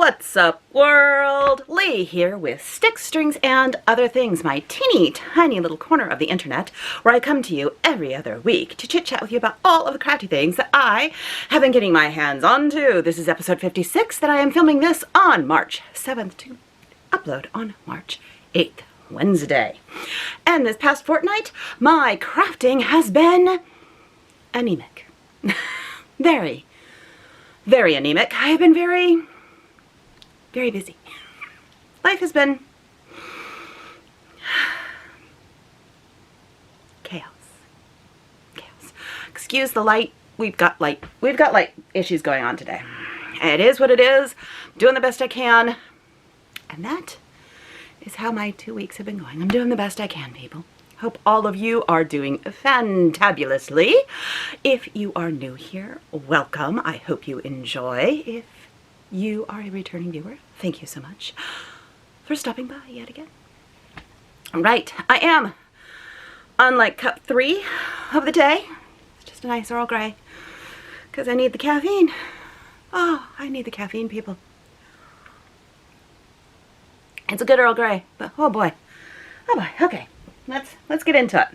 What's up, world? Lee here with Sticks, Strings, and Other Things, my teeny tiny little corner of the internet where I come to you every other week to chit-chat with you about all of the crafty things that I have been getting my hands onto. This is episode 56 that I am filming this on March 7th to upload on March 8th, Wednesday. And this past fortnight, my crafting has been anemic. Very, very anemic. I have been very busy. Life has been chaos. Excuse the light. We've got light issues going on today. It is what it is. Doing the best I can. And that is how my 2 weeks have been going. I'm doing the best I can, people. Hope all of you are doing fantabulously. If you are new here, welcome. I hope you enjoy. If you are a returning viewer, thank you so much for stopping by yet again. Right, I am on like cup 3 of the day. It's just a nice Earl Grey because I need the caffeine. Oh, I need the caffeine, people. It's a good Earl Grey, but oh boy, okay, let's get into it.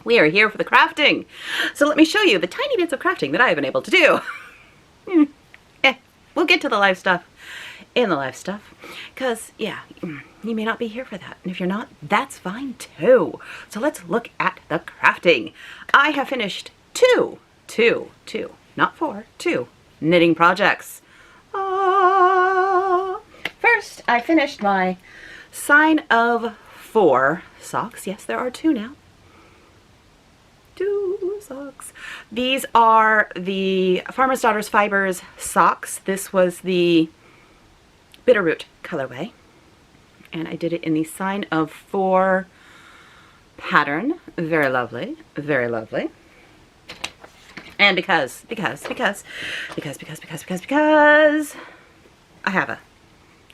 We are here for the crafting. So let me show you the tiny bits of crafting that I have been able to do. We'll get to the live stuff in the live stuff, because, yeah, you may not be here for that. And if you're not, that's fine too. So let's look at the crafting. I have finished two, not 4, 2 knitting projects. First, I finished my Sign of 4 socks. Yes, there are 2 now. 2 socks. These are the Farmer's Daughters Fibers socks. This was the Bitterroot colorway, and I did it in the Sign of 4 pattern. Very lovely, very lovely. And because I have a,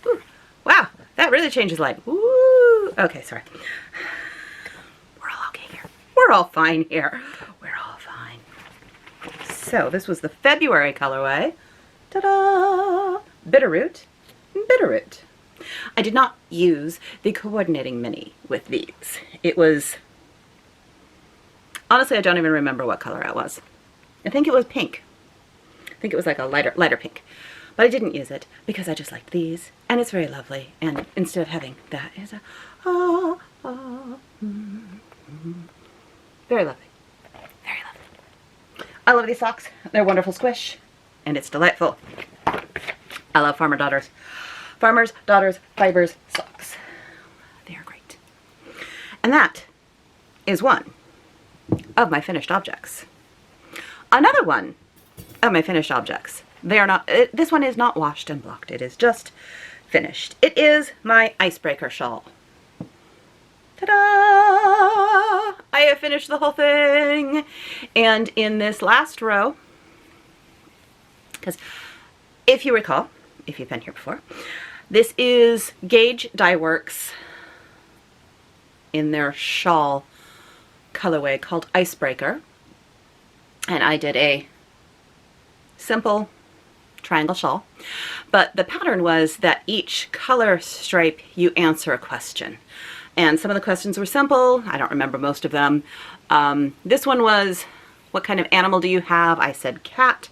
ooh, wow, that really changes light. Ooh, okay, sorry. We're all fine here. We're all fine. So this was the February colorway. Ta-da! Bitterroot. I did not use the coordinating mini with these. It was, honestly, I don't even remember what color it was. I think it was pink. I think it was like a lighter pink. But I didn't use it because I just liked these. And it's very lovely. And instead of having that, it's a very lovely. Very lovely. I love these socks. They're wonderful squish. And it's delightful. I love Farmer's Daughters Fibers socks. They are great. And that is one of my finished objects. Another one of my finished objects. They are not, this one is not washed and blocked. It is just finished. It is my icebreaker shawl. Ta-da! I have finished the whole thing. And in this last row, because if you recall, if you've been here before, this is Gage Dye Works in their shawl colorway called Icebreaker. And I did a simple triangle shawl. But the pattern was that each color stripe you answer a question. And some of the questions were simple. I don't remember most of them. This one was, what kind of animal do you have? I said cat.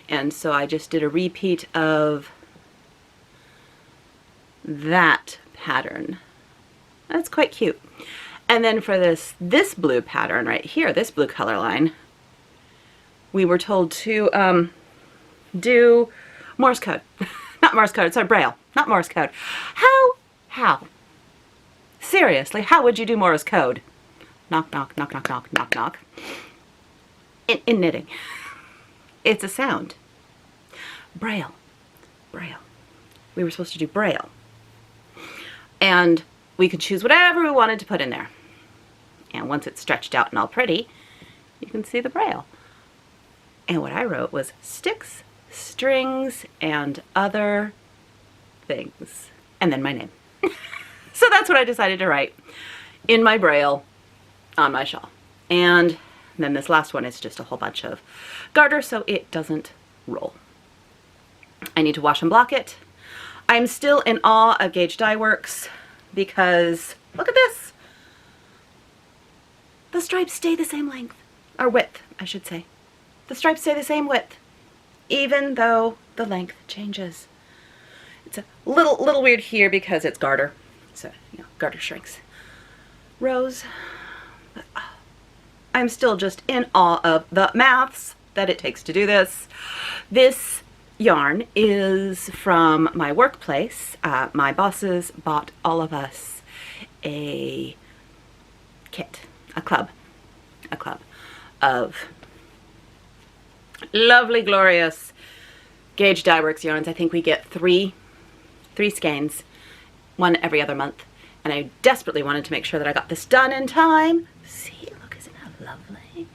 And so I just did a repeat of that pattern. That's quite cute. And then for this blue pattern right here, this blue color line, we were told to do Morse code. Not Morse code, sorry, Braille. Not Morse code. How? Seriously, how would you do Morse code? Knock, knock, knock, knock, knock, knock, knock. In knitting. It's a sound. Braille. We were supposed to do Braille. And we could choose whatever we wanted to put in there. And once it's stretched out and all pretty, you can see the Braille. And what I wrote was Sticks, Strings, and Other Things. And then my name. So that's what I decided to write in my Braille on my shawl. And then this last one is just a whole bunch of garter so it doesn't roll. I need to wash and block it. I'm still in awe of Gauge Dye Works because look at this. The stripes stay the same length, or width, I should say. The stripes stay the same width, even though the length changes. It's a little weird here because it's garter. So, you know, garter shrinks. Rose. But, I'm still just in awe of the maths that it takes to do this. This yarn is from my workplace. My bosses bought all of us a kit, a club of lovely, glorious Gauge Dye Works yarns. I think we get three skeins, one every other month. And I desperately wanted to make sure that I got this done in time. See, look, isn't that lovely?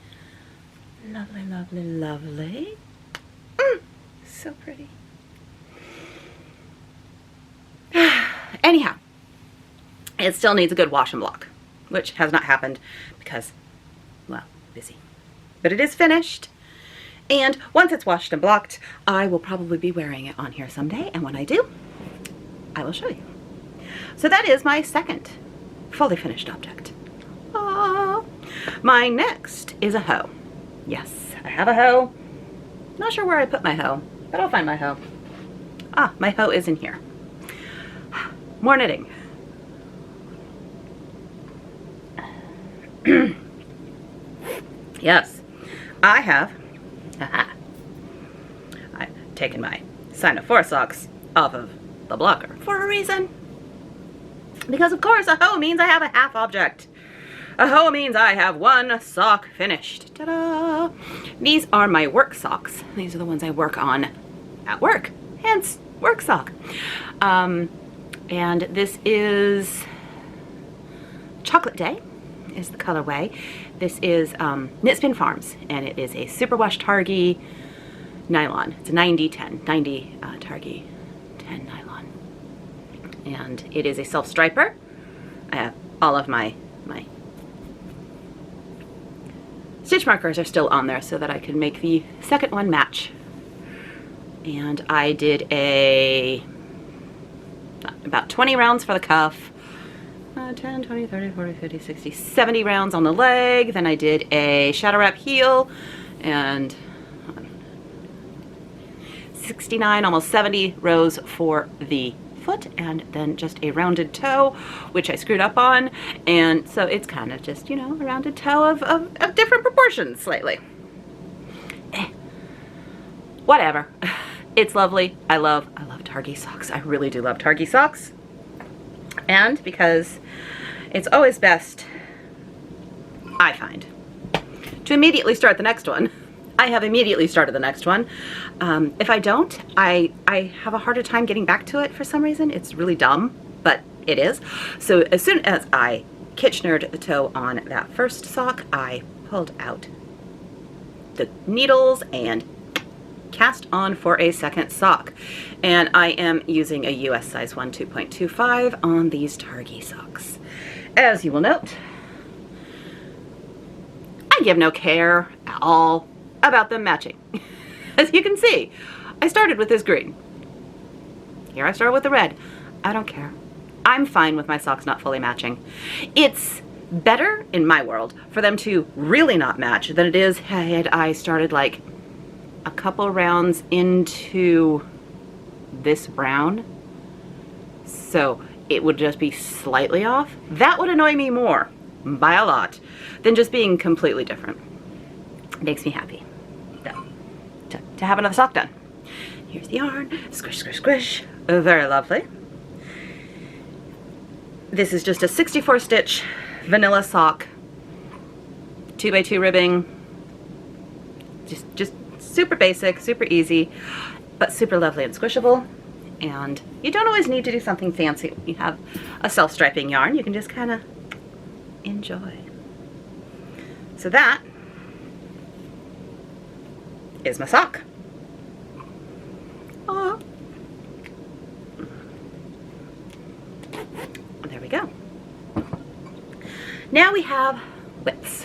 Lovely, lovely, lovely. So pretty. Anyhow, it still needs a good wash and block, which has not happened because, well, busy. But it is finished. And once it's washed and blocked, I will probably be wearing it on here someday. And when I do, I will show you. So that is my second fully finished object. Aww. My next is a hoe. Yes, I have a hoe. Not sure where I put my hoe, but I'll find my hoe. Ah, my hoe is in here. More knitting. Yes, I have. I've taken my Sinophora socks off of the blocker for a reason. Because of course a hoe means I have a half object. A hoe means I have one sock finished. Ta-da! These are my work socks. These are the ones I work on at work. Hence, work sock. And this is Chocolate Day is the colorway. This is Knit Spin Farms, and it is a superwash Targhee nylon. It's a 90-10, 90 Targhee 10 nylon. And it is a self-striper. I have all of my stitch markers are still on there so that I can make the second one match. And I did about 20 rounds for the cuff, 10, 20, 30, 40, 50, 60, 70 rounds on the leg. Then I did a shadow wrap heel and 69, almost 70 rows for the foot, and then just a rounded toe, which I screwed up on. And so it's kind of just, you know, a rounded toe of different proportions slightly. Whatever. It's lovely. I love Targhee socks. I really do love Targhee socks. And because it's always best, I find, to immediately start the next one. I have immediately started the next one. If I don't, I have a harder time getting back to it for some reason. It's really dumb, but it is. So as soon as I Kitchenered the toe on that first sock, I pulled out the needles and cast on for a second sock. And I am using a US size 1 2.25 on these Targhee socks. As you will note, I give no care at all about them matching. As you can see, I started with this green. Here I started with the red. I don't care. I'm fine with my socks not fully matching. It's better, in my world, for them to really not match than it is had I started like a couple rounds into this brown. So it would just be slightly off. That would annoy me more, by a lot, than just being completely different. It makes me happy to have another sock done. Here's the yarn. Squish, squish, squish. Very lovely. This is just a 64 stitch vanilla sock, 2x2 ribbing. Just super basic, super easy, but super lovely and squishable. And you don't always need to do something fancy when you have a self-striping yarn. You can just kind of enjoy. So that is my sock. Aww. There we go. Now we have whips.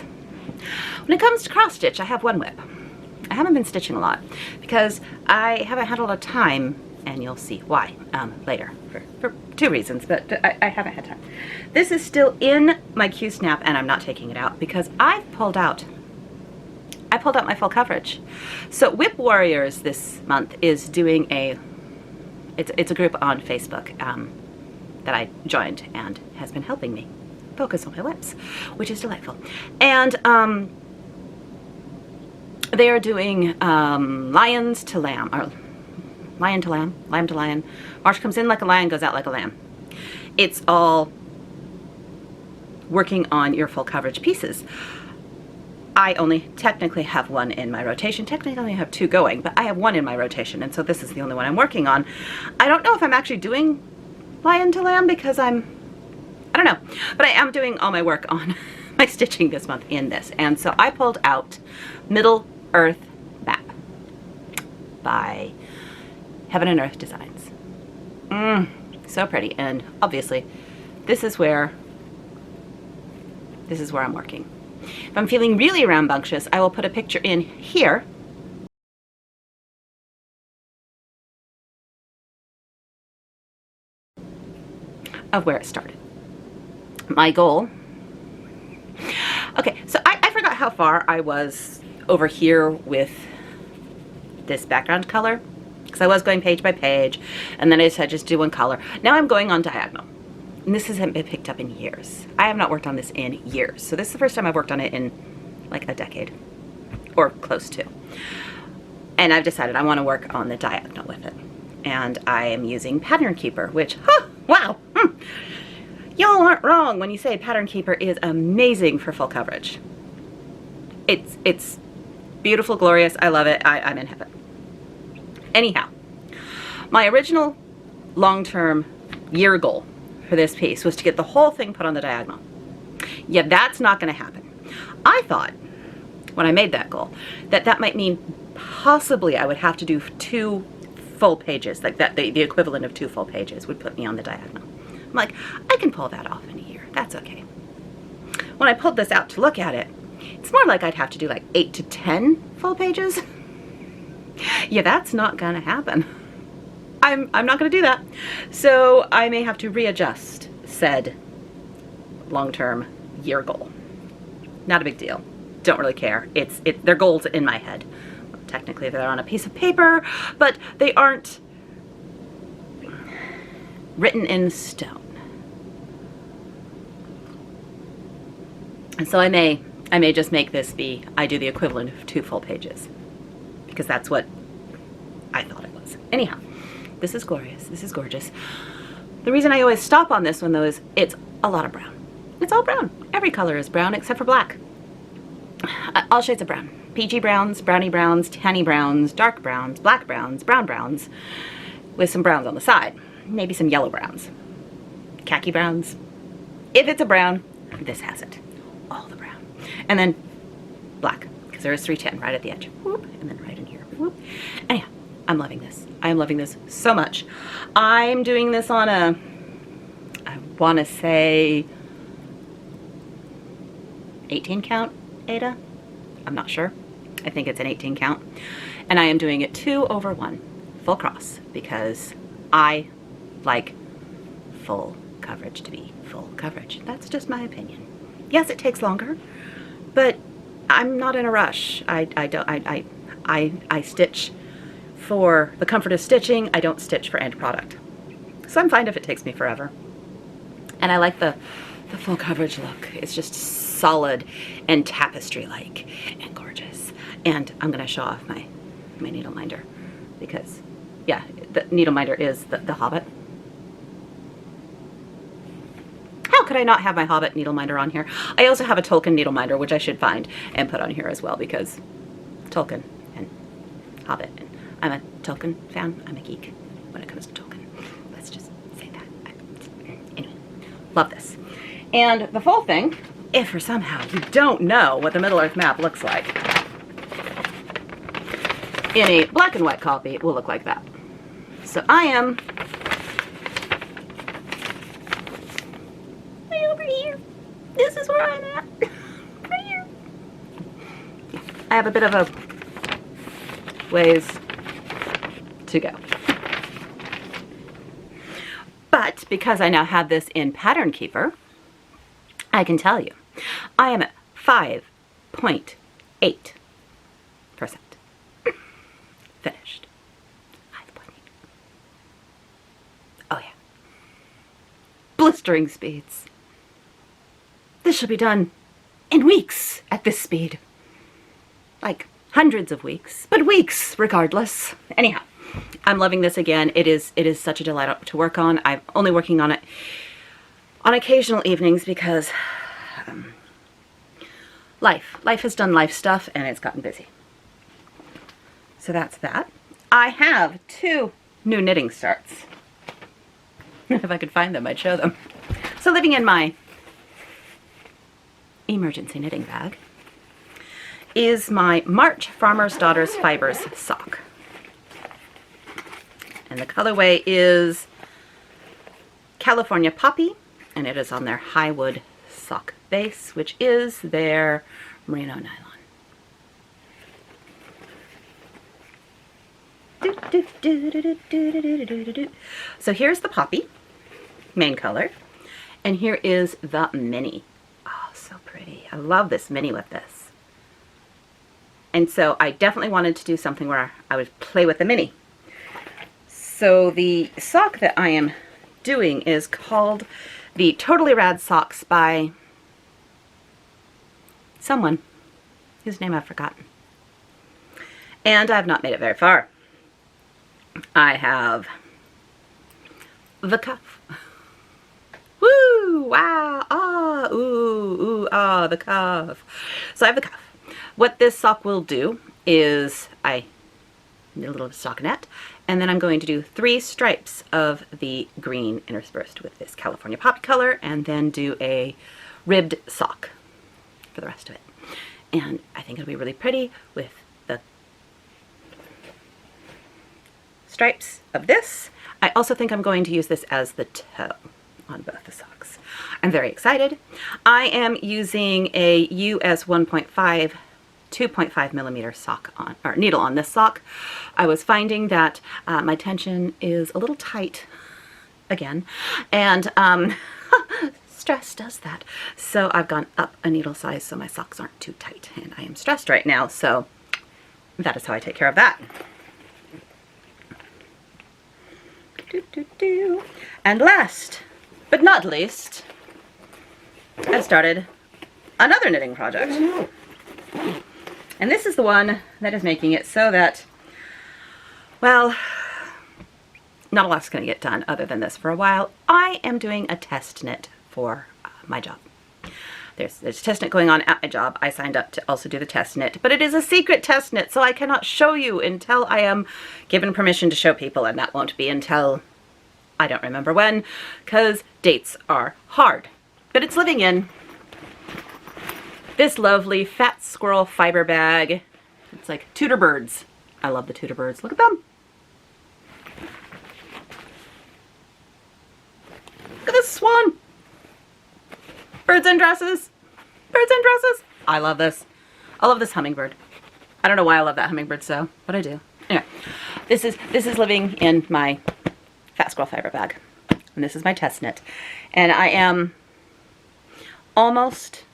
When it comes to cross stitch, I have one whip. I haven't been stitching a lot because I haven't had a lot of time, and you'll see why later for two reasons, but I haven't had time. This is still in my Q-snap, and I'm not taking it out because I pulled out my full coverage. So Whip Warriors this month is doing it's a group on Facebook that I joined and has been helping me focus on my whips, which is delightful. And they are doing lions to lamb, or lion to lamb, lamb to lion. March comes in like a lion, goes out like a lamb. It's all working on your full coverage pieces. I only technically have one in my rotation. Technically I only have two going, but I have one in my rotation, and so this is the only one I'm working on. I don't know if I'm actually doing lion to lamb because I don't know, but I am doing all my work on my stitching this month in this. And so I pulled out Middle Earth Map by Heaven and Earth Designs. So pretty. And obviously this is where I'm working. If I'm feeling really rambunctious, I will put a picture in here of where it started. My goal. Okay, so I forgot how far I was over here with this background color, because I was going page by page, and then I decided to just do one color. Now I'm going on diagonal. And this hasn't been picked up in years. I have not worked on this in years. So this is the first time I've worked on it in like a decade or close to. And I've decided I want to work on the diagonal with it. And I am using Pattern Keeper, which, wow, y'all aren't wrong when you say Pattern Keeper is amazing for full coverage. It's beautiful, glorious. I love it. I'm in heaven. Anyhow, my original long-term year goal for this piece was to get the whole thing put on the diagonal. Yeah, that's not going to happen. I thought, when I made that goal, that might mean possibly I would have to do 2 full pages, like that the equivalent of 2 full pages would put me on the diagonal. I'm like, I can pull that off in a year. That's okay. When I pulled this out to look at it, it's more like I'd have to do like 8 to 10 full pages. Yeah, that's not going to happen. I'm not going to do that. So I may have to readjust said long-term year goal. Not a big deal. Don't really care. They're goals in my head. Well, technically they're on a piece of paper, but they aren't written in stone. And so I may just make this be, I do the equivalent of 2 full pages, because that's what I thought it was. Anyhow. This is glorious. This is gorgeous. The reason I always stop on this one, though, is it's a lot of brown. It's all brown. Every color is brown except for black. All shades of brown. Peachy browns, brownie browns, tanny browns, dark browns, black browns, brown browns, with some browns on the side. Maybe some yellow browns. Khaki browns. If it's a brown, this has it. All the brown. And then black, because there is 310 right at the edge. Whoop, and then right in here. Whoop. Anyhow, I'm loving this. I am loving this so much. I'm doing this on I want to say 18 count, Ada? I'm not sure. I think it's an 18 count. And I am doing it 2/1, full cross, because I like full coverage to be full coverage. That's just my opinion. Yes, it takes longer, but I'm not in a rush. I stitch for the comfort of stitching. I don't stitch for end product. So I'm fine if it takes me forever. And I like the full coverage look. It's just solid and tapestry-like and gorgeous. And I'm gonna show off my needle minder because, yeah, the needle minder is the Hobbit. How could I not have my Hobbit needle minder on here? I also have a Tolkien needle minder, which I should find and put on here as well, because Tolkien and Hobbit. I'm a Tolkien fan. I'm a geek when it comes to Tolkien. Let's just say that. Anyway, love this. And the full thing, if for somehow you don't know what the Middle Earth map looks like, in a black and white copy, it will look like that. So I am way over here. This is where I'm at. Right here. I have a bit of a ways to go. But because I now have this in Pattern Keeper, I can tell you, I am at 5.8% finished. 5.8. Oh yeah. Blistering speeds. This should be done in weeks at this speed. Like hundreds of weeks, but weeks regardless. Anyhow, I'm loving this again. It is such a delight to work on. I'm only working on it on occasional evenings because life has done life stuff and it's gotten busy. So that's that. I have 2 new knitting starts. If I could find them, I'd show them. So living in my emergency knitting bag is my March Farmer's Daughters Fibers sock. And the colorway is California Poppy, and it is on their Highwood sock base, which is their merino nylon. So here's the Poppy, main color, and here is the mini. Oh, so pretty. I love this mini with this. And so I definitely wanted to do something where I would play with the mini. So the sock that I am doing is called the Totally Rad Socks by someone whose name I've forgotten. And I've not made it very far. I have the cuff. Woo! Wow! Ah! Ooh! Ooh! Ah! The cuff. So I have the cuff. What this sock will do is I knit a little stockinette, and then I'm going to do 3 stripes of the green interspersed with this California Poppy color, and then do a ribbed sock for the rest of it. And I think it'll be really pretty with the stripes of this. I also think I'm going to use this as the toe on both the socks. I'm very excited. I am using a US 1.5 2.5 millimeter sock on, or needle on this sock. I was finding that my tension is a little tight again, and stress does that. So I've gone up a needle size so my socks aren't too tight, and I am stressed right now, so that is how I take care of that. And last but not least, I started another knitting project. And this is the one that is making it so that, well, not a lot's going to get done other than this for a while. I am doing a test knit for my job. There's a test knit going on at my job. I signed up to also do the test knit, but it is a secret test knit, so I cannot show you until I am given permission to show people, and that won't be until I don't remember when, because dates are hard. But it's living in this lovely Fat Squirrel fiber bag. It's like Tudor birds. I love the Tudor birds. Look at them. Look at this swan. Birds in dresses. Birds in dresses. I love this. I love this hummingbird. I don't know why I love that hummingbird so, but I do. Anyway, this is living in my Fat Squirrel fiber bag. And this is my test knit. And I am almost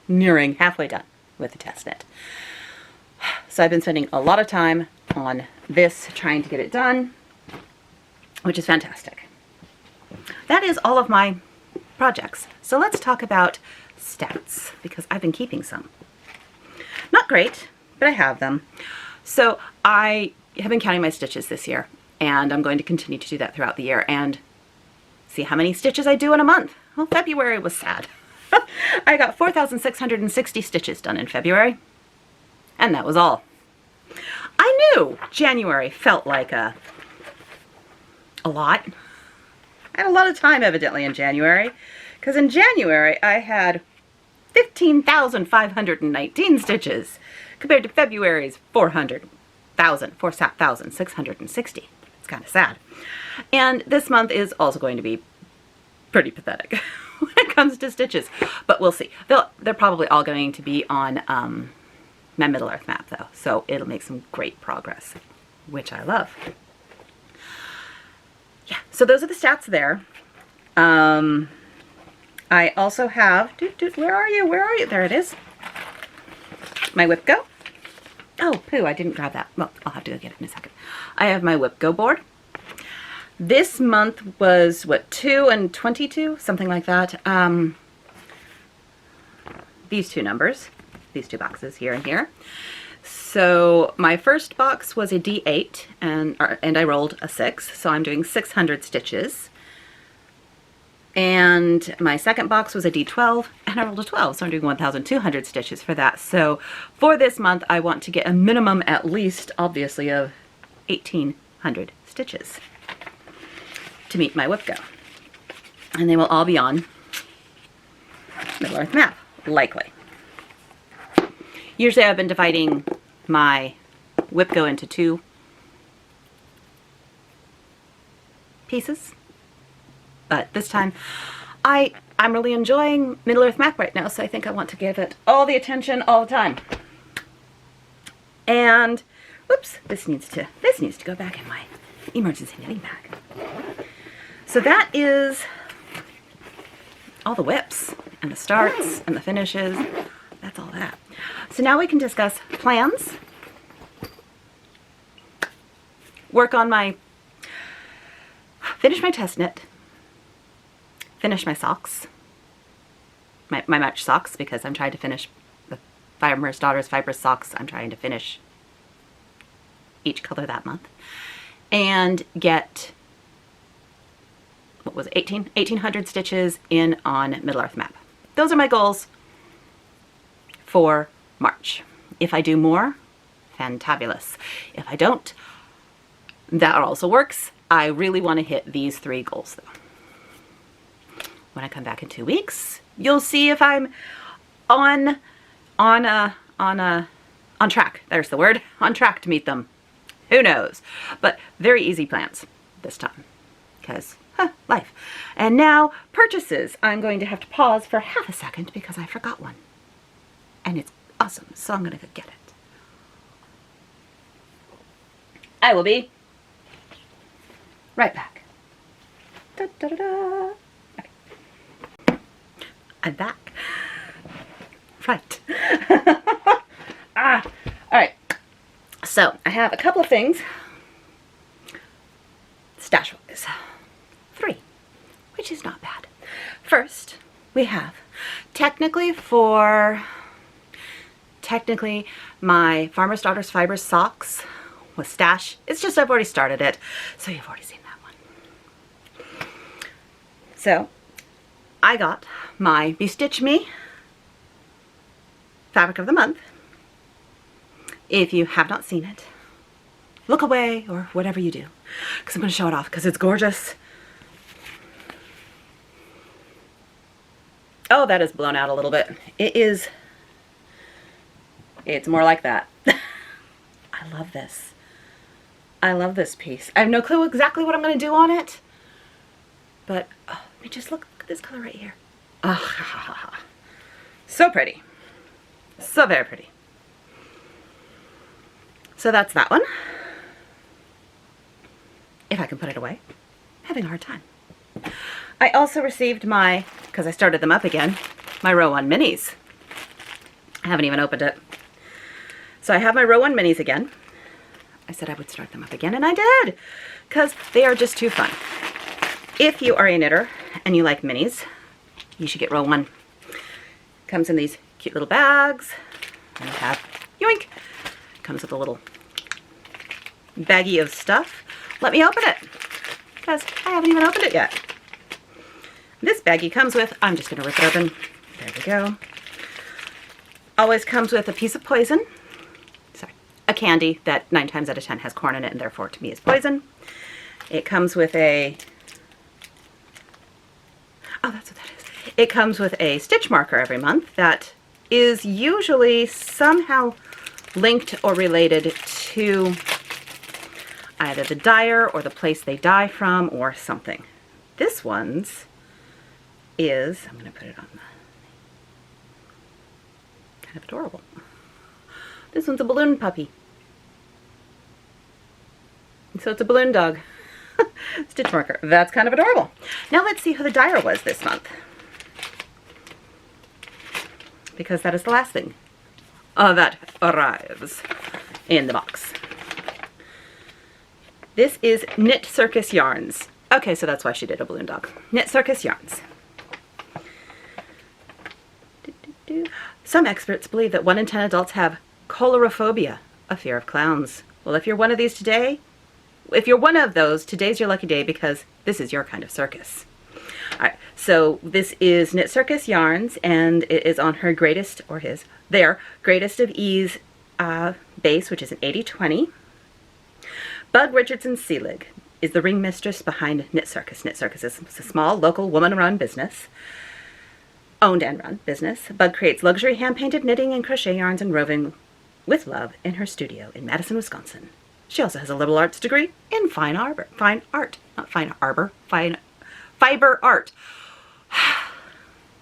nearing halfway done with the test knit. So I've been spending a lot of time on this, trying to get it done, which is fantastic. That is all of my projects. So let's talk about stats, because I've been keeping some. Not great, but I have them. So I have been counting my stitches this year, and I'm going to continue to do that throughout the year and see how many stitches I do in a month. Well, February was sad. I got 4,660 stitches done in February, and that was all. I knew January felt like a lot. I had a lot of time evidently in January, because in January I had 15,519 stitches compared to February's 4,660. It's kind of sad. And this month is also going to be pretty pathetic when it comes to stitches, but we'll see. They're probably all going to be on my Middle Earth map though, so it'll make some great progress. which I love. Yeah, so those are the stats there. I also have, where are you? Where are you? There it is. My Whip Go. Oh, poo, I didn't grab that. Well, I'll have to go get it in a second. I have my Whip Go board. This month was, what, 2 and 22? Something like that. These two numbers, these two boxes here and here. So my first box was a D8 and I rolled a 6, so I'm doing 600 stitches. And my second box was a D12 and I rolled a 12, so I'm doing 1,200 stitches for that. So for this month I want to get a minimum at least, obviously, of 1,800 stitches to meet my Whip Go. And they will all be on Middle-earth Map, likely. Usually I've been dividing my Whip Go into 2 pieces, but this time I'm really enjoying Middle-earth Map right now, so I think I want to give it all the attention all the time. And whoops, this needs to go back in my emergency knitting bag. So that is all the whips and the starts and the finishes. That's all that. So now we can discuss plans, work on finish my test knit, finish my socks, my match socks, because I'm trying to finish the Farmer's Daughters Fibrous socks. I'm trying to finish each color that month and get, what was it, 1,800 stitches in on Middle-earth Map. Those are my goals for March. If I do more, fantabulous. If I don't, that also works. I really want to hit these 3 goals though. When I come back in 2 weeks, you'll see if I'm on track. There's the word. On track to meet them. Who knows? But very easy plans this time, because life. And now purchases. I'm going to have to pause for half a second because I forgot one. And it's awesome, so I'm going to go get it. I will be right back. Da, da, da, da. Okay. I'm back. Right. All right. So I have a couple of things stash-wise. 3, which is not bad. First, we have technically my Farmer's Daughters Fibrous socks with stash. It's just I've already started it, so you've already seen that one. So I got my Bestitch Me Fabric of the Month. If you have not seen it, look away or whatever you do, because I'm going to show it off because it's gorgeous. Oh, that is blown out a little bit. It's more like that. I love this. I love this piece. I have no clue exactly what I'm going to do on it, but let me just look at this color right here. Oh, so pretty. So very pretty. So that's that one. If I can put it away. I'm having a hard time. I also received my, because I started them up again, my Row 1 minis. I haven't even opened it. So I have my Row 1 minis again. I said I would start them up again, and I did, because they are just too fun. If you are a knitter and you like minis, you should get Row 1. Comes in these cute little bags, and you have, yoink, comes with a little baggie of stuff. Let me open it, because I haven't even opened it yet. This baggie comes with, I'm just going to rip it open. There we go. Always comes with a piece of poison. Sorry, a candy that 9 times out of 10 has corn in it, and therefore to me is poison. It comes with a, oh, that's what that is. It comes with a stitch marker every month that is usually somehow linked or related to either the dyer or the place they dye from or something. This one's is, I'm going to put it on the, kind of adorable. This one's a balloon puppy. So it's a balloon dog stitch marker. That's kind of adorable. Now let's see who the dyer was this month, because that is the last thing that arrives in the box. This is Knit Circus Yarns. Okay, so that's why she did a balloon dog. Knit Circus Yarns. Some experts believe that 1 in 10 adults have colorophobia, a fear of clowns. Well, if you're one of these today, if you're one of those, today's your lucky day, because this is your kind of circus. All right, so this is Knit Circus Yarns, and it is on her greatest, or their Greatest of Ease base, which is an 80/20. Bug Richardson Seelig is the ringmistress behind Knit Circus. Knit Circus is a small, local, woman-run business. Owned and run business. Bug creates luxury hand-painted knitting and crochet yarns and roving with love in her studio in Madison, Wisconsin. She also has a liberal arts degree in fiber art.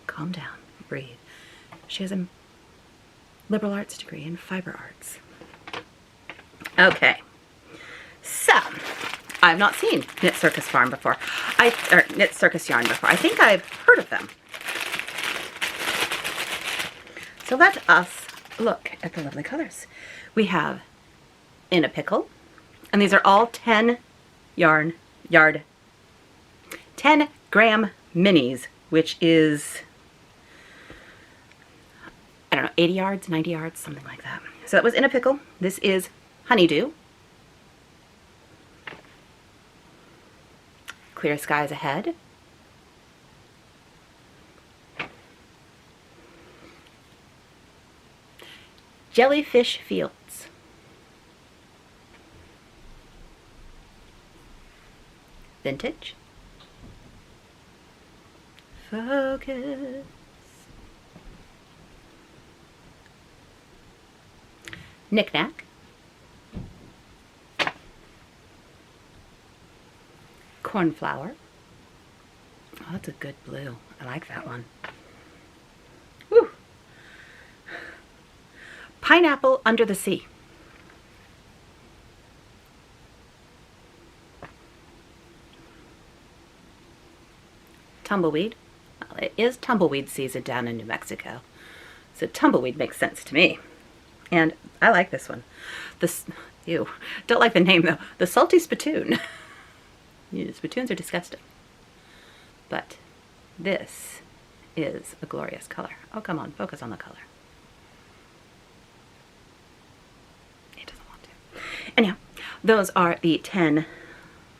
Calm down, breathe. She has a liberal arts degree in fiber arts. Okay, so I've not seen Knit Circus Farm before. Or Knit Circus Yarn before. I think I've heard of them. So let us look at the lovely colors. We have In a Pickle, and these are all 10 gram minis, which is, I don't know, 80 yards, 90 yards, something like that. So that was In a Pickle. This is Honeydew. Clear Skies Ahead. Jellyfish Fields. Vintage. Focus. Knick-Knack. Cornflower. Oh, that's a good blue. I like that one. Woo. Pineapple Under the Sea. Tumbleweed. Well, it is tumbleweed season down in New Mexico, so tumbleweed makes sense to me. And I like this one. Ew, don't like the name though. The Salty Spittoon. Spittoons are disgusting. But this is a glorious color. Oh, come on, focus on the color. It doesn't want to. Anyhow, those are the 10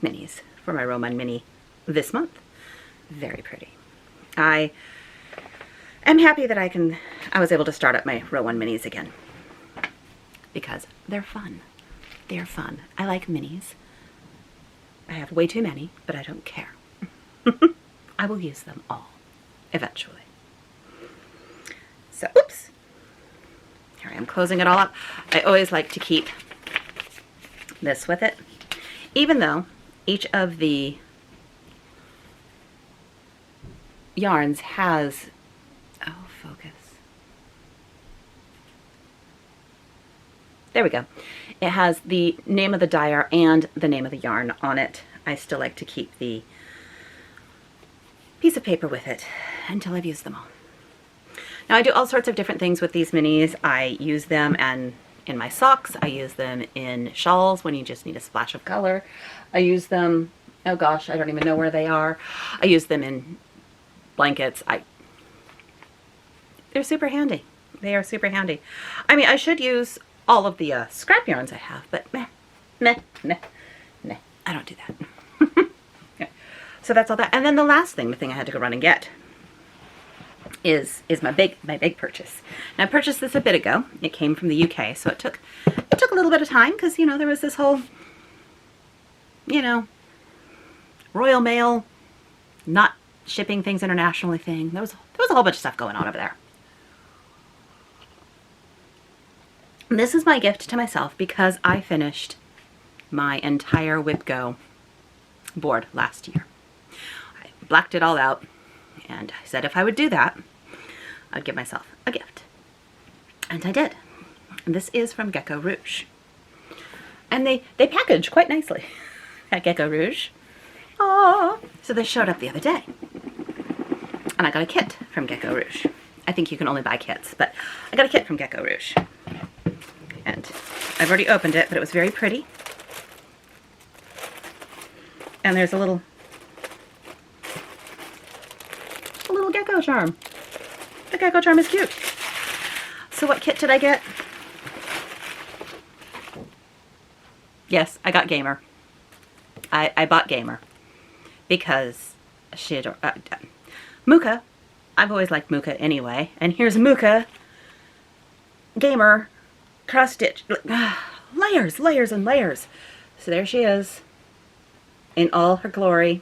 minis for my Roman Mini this month. Very pretty. I am happy that I was able to start up my Row 1 minis again, because they're fun. They're fun. I like minis. I have way too many, but I don't care. I will use them all eventually. So, oops. Here I am closing it all up. I always like to keep this with it, even though each of the yarns has, oh, focus. There we go. It has the name of the dyer and the name of the yarn on it. I still like to keep the piece of paper with it until I've used them all. Now I do all sorts of different things with these minis. I use them in my socks. I use them in shawls when you just need a splash of color. I use them, oh gosh, I don't even know where they are. I use them in blankets. They're super handy. They are super handy. I mean, I should use all of the scrap yarns I have, but meh, I don't do that. Okay. So that's all that. And then the last thing, the thing I had to go run and get, is my big purchase. Now I purchased this a bit ago. It came from the UK, so it took a little bit of time, because there was this whole Royal Mail not shipping things internationally thing. There was a whole bunch of stuff going on over there. This is my gift to myself because I finished my entire WipGo board last year. I blacked it all out, and I said if I would do that, I'd give myself a gift. And I did. And this is from Gecko Rouge. And they package quite nicely at Gecko Rouge. Oh, so they showed up the other day. And I got a kit from Gecko Rouge. I think you can only buy kits, but I got a kit from Gecko Rouge. And I've already opened it, but it was very pretty. And there's a little gecko charm. The gecko charm is cute. So what kit did I get? Yes, I got Gamer. I bought Gamer because she adore Mooka. I've always liked Mooka anyway, and here's Mooka Gamer cross stitch. Layers, layers, and layers. So there she is in all her glory.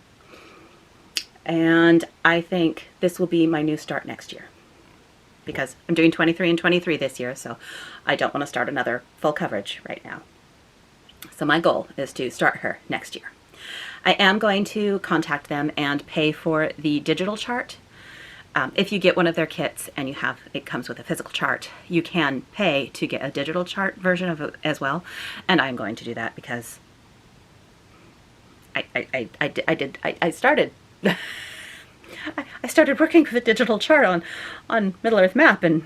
And I think this will be my new start next year, because I'm doing 23 and 23 this year, so I don't want to start another full coverage right now. So my goal is to start her next year. I am going to contact them and pay for the digital chart. If you get one of their kits and it comes with a physical chart, you can pay to get a digital chart version of it as well. And I'm going to do that because I started I started working with a digital chart on Middle Earth Map, and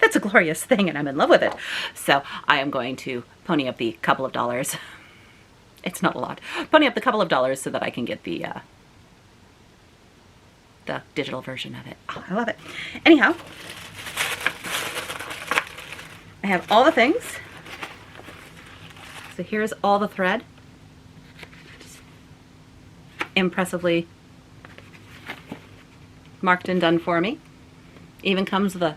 that's a glorious thing, and I'm in love with it. So I am going to pony up the couple of dollars. It's not a lot. Pony up the couple of dollars so that I can get the digital version of it. Oh, I love it. Anyhow, I have all the things. So here's all the thread. Just impressively marked and done for me. Even comes the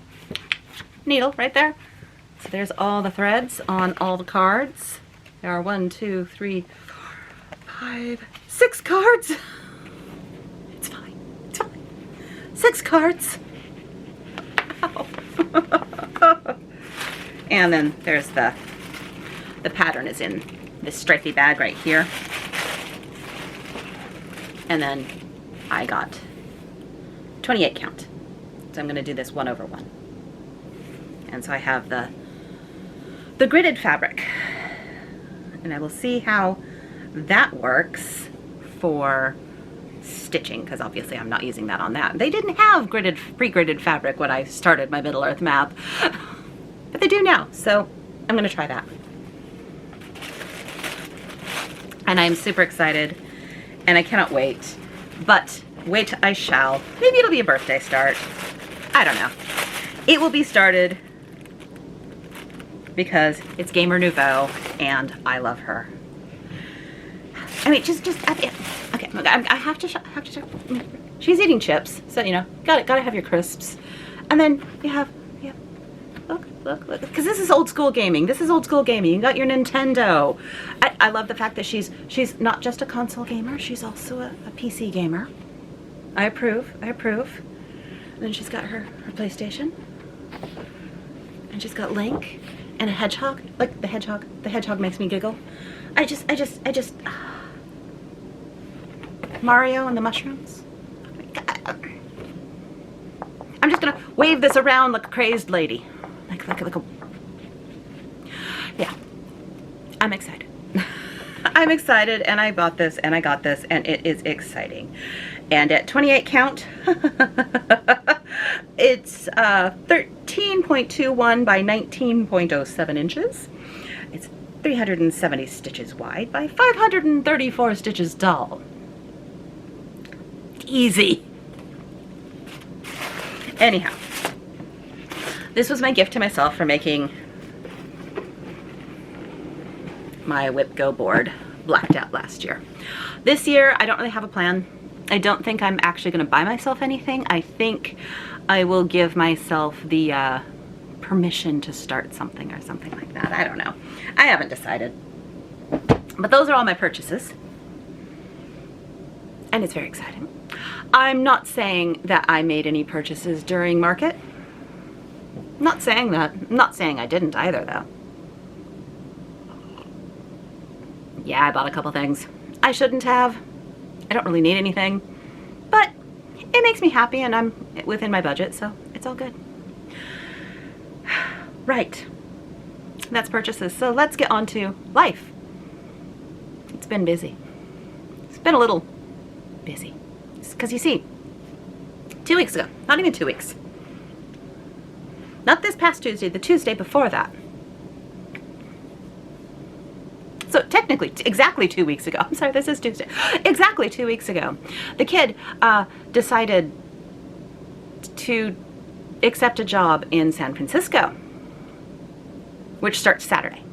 needle right there. So there's all the threads on all the cards. There are 1, 2, 3, 4, 5, 6 cards. It's fine. It's fine. 6 cards. Ow. And then there's the pattern is in this stripy bag right here. And then I got 28 count. So I'm going to do this 1/1. And so I have the gridded fabric. And I will see how that works for stitching, because obviously I'm not using that on that. They didn't have pre-gridded fabric when I started my Middle Earth map, but they do now. So I'm going to try that. And I'm super excited, and I cannot wait. But wait, I shall. Maybe it'll be a birthday start. I don't know. It will be started because it's Gamer Nouveau and I love her. I mean, okay. I have to. She's eating chips, so you know, gotta have your crisps, and then you have. Look, because this is old school gaming. This is old school gaming. You got your Nintendo. I love the fact that she's not just a console gamer. She's also a PC gamer. I approve. And then she's got her PlayStation. And she's got Link and a hedgehog. Like the hedgehog. The hedgehog makes me giggle. I just Mario and the mushrooms. I'm just gonna wave this around like a crazed lady. Like a yeah. I'm excited. I'm excited, and I bought this and I got this, and it is exciting. And at 28 count, it's 13.21 by 19.07 inches. It's 370 stitches wide by 534 stitches tall. Easy. Anyhow, this was my gift to myself for making my Whip Go board blacked out last year. This year, I don't really have a plan. I don't think I'm actually going to buy myself anything. I think I will give myself the permission to start something or something like that. I don't know. I haven't decided. But those are all my purchases. And it's very exciting. I'm not saying that I made any purchases during market. Not saying that. I'm not saying I didn't either, though. Yeah, I bought a couple things I shouldn't have. I don't really need anything, but it makes me happy, and I'm within my budget, so it's all good. Right. That's purchases. So let's get on to life. been busy. It's been a little busy. Because you see, 2 weeks ago, not even 2 weeks, not this past Tuesday, the Tuesday before that. So technically, exactly 2 weeks ago, I'm sorry, this is Tuesday, exactly 2 weeks ago, the kid decided to accept a job in San Francisco, which starts Saturday,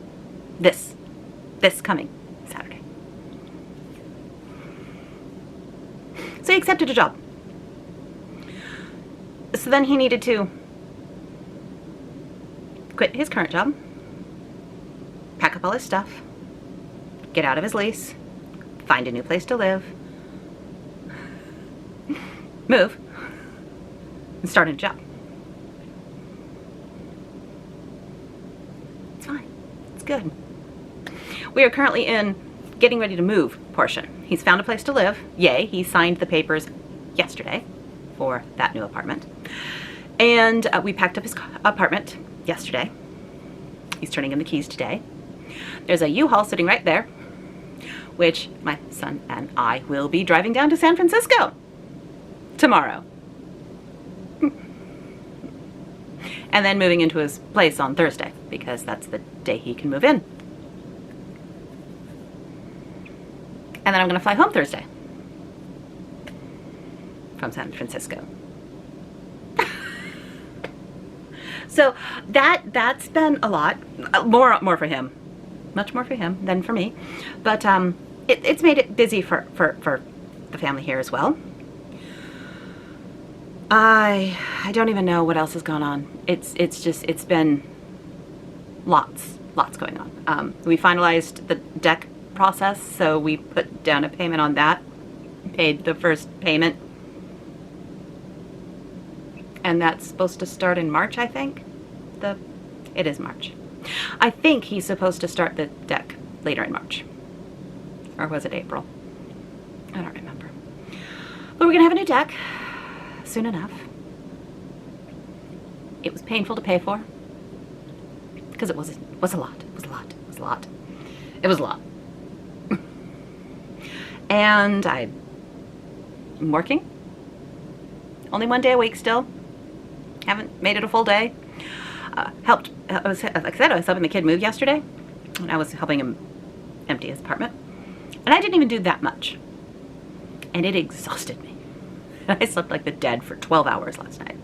this coming Saturday. So he accepted a job. So then he needed to quit his current job, pack up all his stuff, get out of his lease, find a new place to live, move, and start a new job. It's fine. It's good. We are currently in getting ready to move portion. He's found a place to live. Yay, he signed the papers yesterday for that new apartment. And we packed up his apartment yesterday. He's turning in the keys today. There's a U-Haul sitting right there, which my son and I will be driving down to San Francisco tomorrow. And then moving into his place on Thursday, because that's the day he can move in. And then I'm gonna fly home Thursday from San Francisco. So that's been a lot, more for him, much more for him than for me, but it's made it busy for the family here as well. I don't even know what else has gone on. It's been lots going on. We finalized the deck process, so we put down a payment on that, paid the first payment, and that's supposed to start in March, I think. It is March. I think he's supposed to start the deck later in March. Or was it April? I don't remember. But we're gonna have a new deck soon enough. It was painful to pay for, because it was a lot. It was a lot. And I'm working. Only 1 day a week still. Haven't made it a full day. Like I said, I was helping the kid move yesterday. And I was helping him empty his apartment. And I didn't even do that much. And it exhausted me. I slept like the dead for 12 hours last night.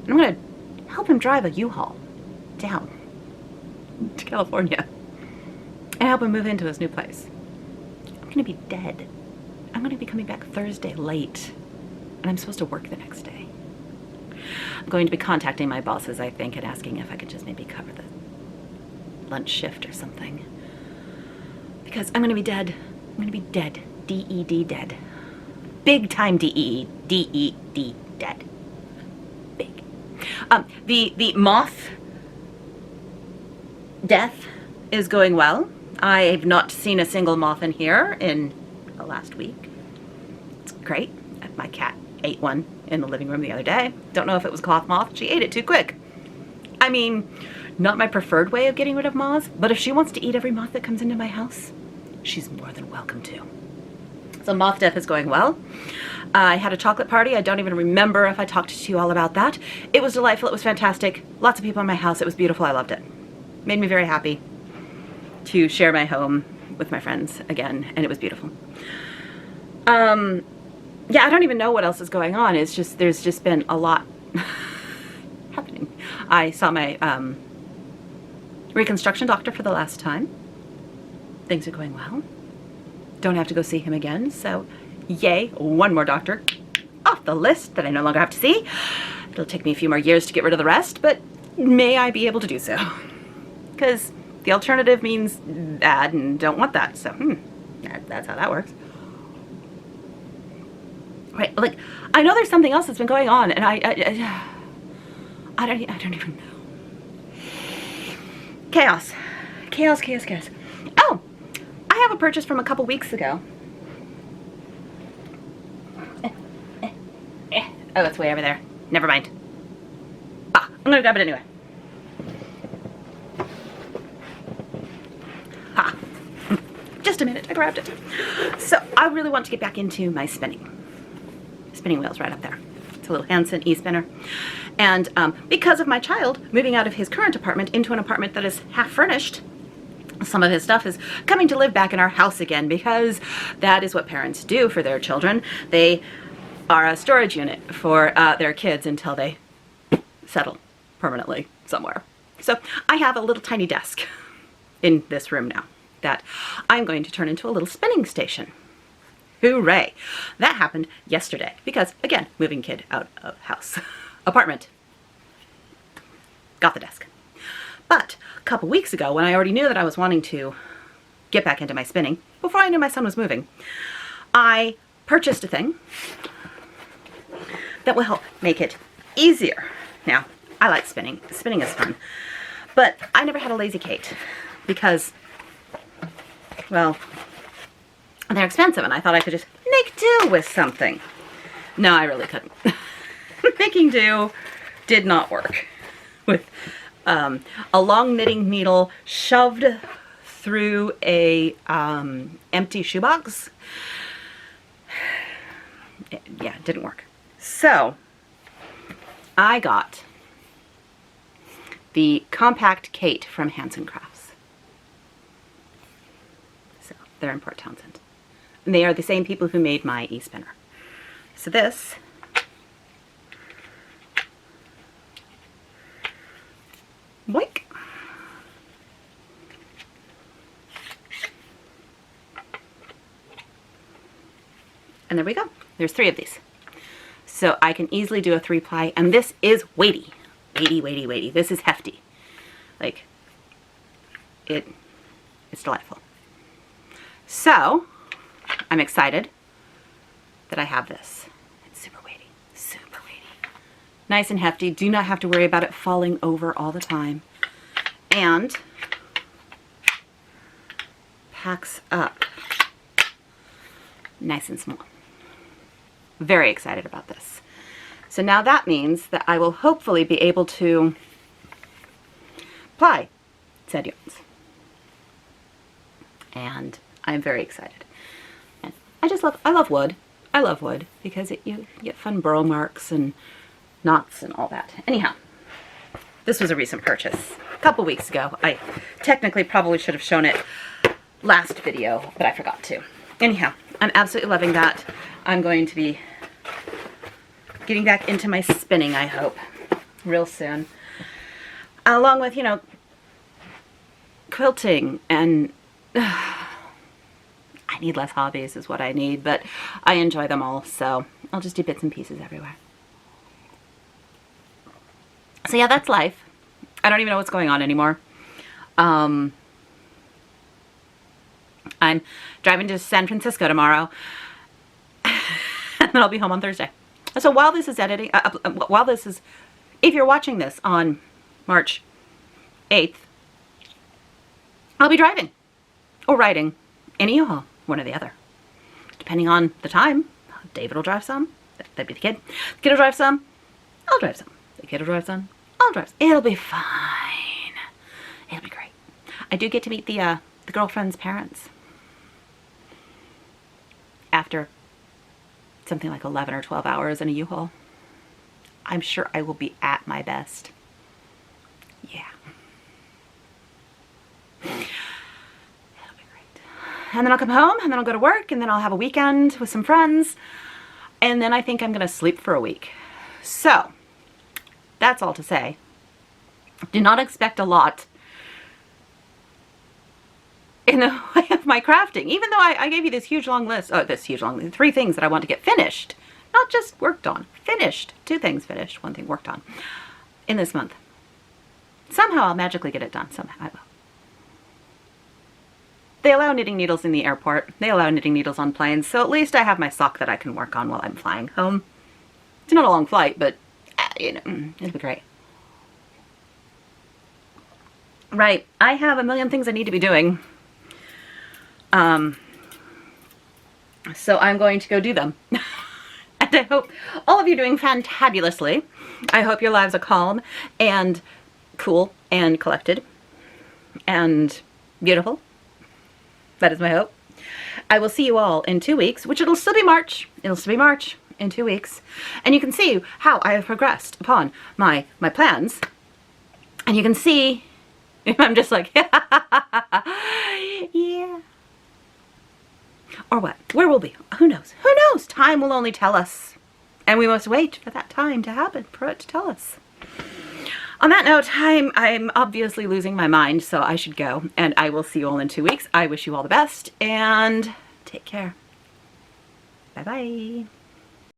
And I'm going to help him drive a U-Haul down to California and help him move into his new place. I'm going to be dead. I'm going to be coming back Thursday late, and I'm supposed to work the next day. I'm going to be contacting my bosses, I think, and asking if I could just maybe cover the lunch shift or something. Because I'm going to be dead. I'm going to be dead. D-E-D, dead. Big time D-E-D, dead. Big. The moth death is going well. I've not seen a single moth in here in the last week. It's great. My cat ate one in the living room the other day. Don't know if it was cloth moth. She ate it too quick. I mean, not my preferred way of getting rid of moths, but if she wants to eat every moth that comes into my house, she's more than welcome to. So moth death is going well. I had a chocolate party. I don't even remember if I talked to you all about that. It was delightful. It was fantastic. Lots of people in my house. It was beautiful. I loved it. Made me very happy to share my home with my friends again, and it was beautiful. Yeah, I don't even know what else is going on. It's just, there's just been a lot happening. I saw my reconstruction doctor for the last time. Things are going well. Don't have to go see him again, so yay, one more doctor off the list that I no longer have to see. It'll take me a few more years to get rid of the rest, but may I be able to do so. Because the alternative means bad and don't want that, so that's how that works. Right, like, I know there's something else that's been going on, and I don't even know. Chaos. Chaos. Oh, I have a purchase from a couple weeks ago. Oh, it's way over there. Never mind. I'm gonna grab it anyway. Just a minute. grabbed it. So I really want to get back into my spinning. Spinning wheels right up there. It's a little Hanson e-spinner. And because of my child moving out of his current apartment into an apartment that is half furnished, some of his stuff is coming to live back in our house again, because that is what parents do for their children. They are a storage unit for their kids until they settle permanently somewhere. So I have a little tiny desk in this room now that I'm going to turn into a little spinning station. Hooray! That happened yesterday because, again, moving kid out of house. Apartment. Got the desk. But a couple weeks ago, when I already knew that I was wanting to get back into my spinning, before I knew my son was moving, I purchased a thing that will help make it easier. Now, I like spinning. Spinning is fun. But I never had a Lazy Kate because, well, they're expensive, and I thought I could just make do with something. No, I really couldn't. Making do did not work with a long knitting needle shoved through a empty shoebox. Yeah, it didn't work. So I got the Compact Kate from Hanson Crafts. So they're in Port Townsend. And they are the same people who made my e-spinner. So this boink. And there we go. There's 3 of these. So I can easily do a 3-ply, and this is weighty. Weighty, weighty, weighty. This is hefty. Like, it's delightful. So, I'm excited that I have this. It's super weighty. Super weighty. Nice and hefty. Do not have to worry about it falling over all the time. And packs up nice and small. Very excited about this. So now that means that I will hopefully be able to ply said yarns. And I'm very excited. And I love wood. I love wood because you get fun burl marks and knots and all that. Anyhow, this was a recent purchase. A couple weeks ago. I technically probably should have shown it last video, but I forgot to. Anyhow, I'm absolutely loving that. I'm going to be getting back into my spinning, I hope, real soon. Along with, you know, quilting and I need less hobbies is what I need, but I enjoy them all, so I'll just do bits and pieces everywhere. So yeah, that's life. I don't even know what's going on anymore. I'm driving to San Francisco tomorrow, and then I'll be home on Thursday. So while this is editing, if you're watching this on March 8th, I'll be driving or riding in a U-Haul, one or the other, depending on the time. David will drive some. That'd be the kid. The kid will drive some. I'll drive some. The kid will drive some. I'll drive some. It'll be fine. It'll be great. I do get to meet the girlfriend's parents after something like 11 or 12 hours in a U-Haul. I'm sure I will be at my best. Yeah. It'll be great. And then I'll come home, and then I'll go to work, and then I'll have a weekend with some friends, and then I think I'm going to sleep for a week. So, that's all to say. Do not expect a lot in the way of my crafting, even though I gave you this huge long list, 3 things that I want to get finished, not just worked on, finished. 2 things finished, 1 thing worked on in this month. Somehow I'll magically get it done. Somehow I will. They allow knitting needles in the airport. They allow knitting needles on planes, so at least I have my sock that I can work on while I'm flying home. It's not a long flight, but you know, it'll be great. Right, I have a million things I need to be doing. So I'm going to go do them. And I hope all of you are doing fantabulously. I hope your lives are calm and cool and collected and beautiful. That is my hope. I will see you all in 2 weeks, which it'll still be March. It'll still be March in 2 weeks. And you can see how I have progressed upon my plans. And you can see, I'm just like, yeah. Or what? Where we'll be? Who knows? Who knows? Time will only tell us. And we must wait for that time to happen, for it to tell us. On that note, I'm obviously losing my mind, so I should go. And I will see you all in 2 weeks. I wish you all the best, and take care. Bye-bye.